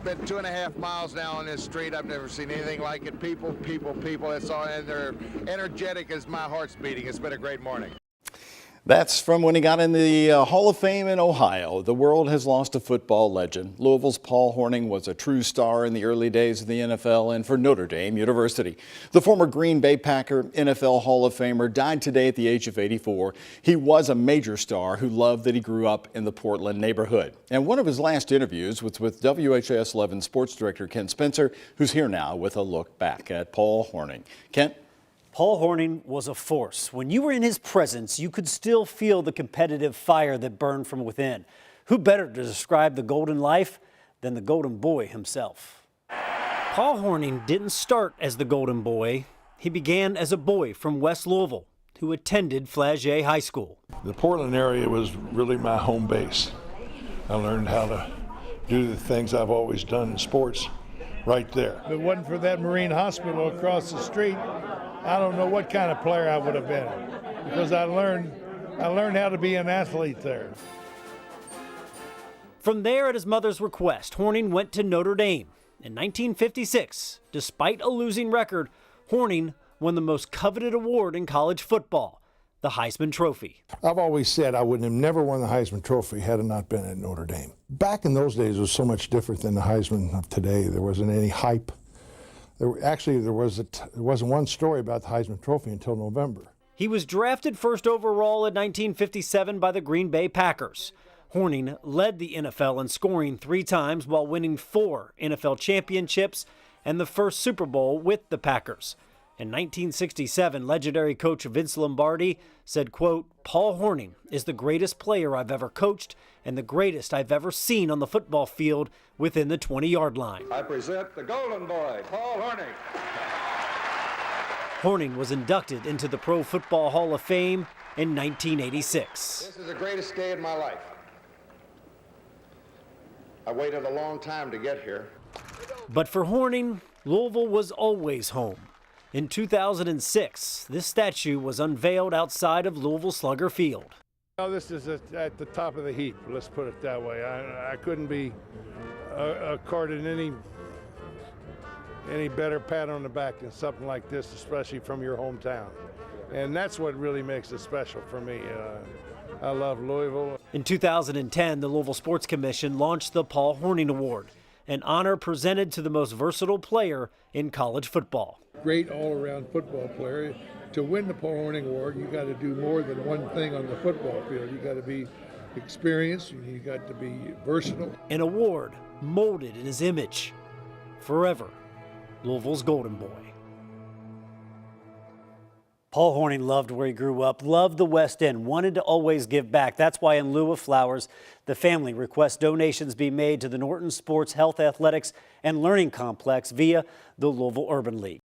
been 2.5 miles now on this street. I've never seen anything like it. People, people, people. It's all, and they're energetic as my heart's beating. It's been a great morning. That's from when he got in the Hall of Fame in Ohio. The world has lost a football legend. Louisville's Paul Hornung was a true star in the early days of the NFL and for Notre Dame University. The former Green Bay Packer, NFL Hall of Famer, died today at the age of 84. He was a major star who loved that he grew up in the Portland neighborhood. And one of his last interviews was with WHAS 11 sports director Ken Spencer, who's here now with a look back at Paul Hornung. Kent? Paul Hornung was a force. When you were in his presence, you could still feel the competitive fire that burned from within. Who better to describe the Golden Life than the Golden Boy himself? Paul Hornung didn't start as the Golden Boy. He began as a boy from West Louisville who attended Flaget High School. The Portland area was really my home base. I learned how to do the things I've always done in sports right there. If it wasn't for that Marine Hospital across the street, I don't know what kind of player I would have been, because I learned how to be an athlete there. From there, at his mother's request, Hornung went to Notre Dame. In 1956, despite a losing record, Hornung won the most coveted award in college football, the Heisman Trophy. I've always said I would have never won the Heisman Trophy had it not been at Notre Dame. Back in those days, it was so much different than the Heisman of today. There wasn't any hype. There wasn't one story about the Heisman Trophy until November. He was drafted first overall in 1957 by the Green Bay Packers. Hornung led the NFL in scoring 3 times while winning 4 NFL championships and the first Super Bowl with the Packers. In 1967, legendary coach Vince Lombardi said, quote, "Paul Hornung is the greatest player I've ever coached and the greatest I've ever seen on the football field within the 20-yard line." I present the Golden Boy, Paul Hornung. Hornung was inducted into the Pro Football Hall of Fame in 1986. This is the greatest day in my life. I waited a long time to get here. But for Hornung, Louisville was always home. In 2006, this statue was unveiled outside of Louisville Slugger Field. Well, this is at the top of the heap, let's put it that way. I couldn't be accorded any better pat on the back than something like this, especially from your hometown. And that's what really makes it special for me. I love Louisville. In 2010, the Louisville Sports Commission launched the Paul Hornung Award, an honor presented to the most versatile player in college football. Great all-around football player. To win the Paul Hornung Award, you got to do more than one thing on the football field. You got to be experienced, you got to be versatile. An award molded in his image. Forever, Louisville's Golden Boy. Paul Hornung loved where he grew up, loved the West End, wanted to always give back. That's why in lieu of flowers, the family requests donations be made to the Norton Sports, Health, Athletics, and Learning Complex via the Louisville Urban League.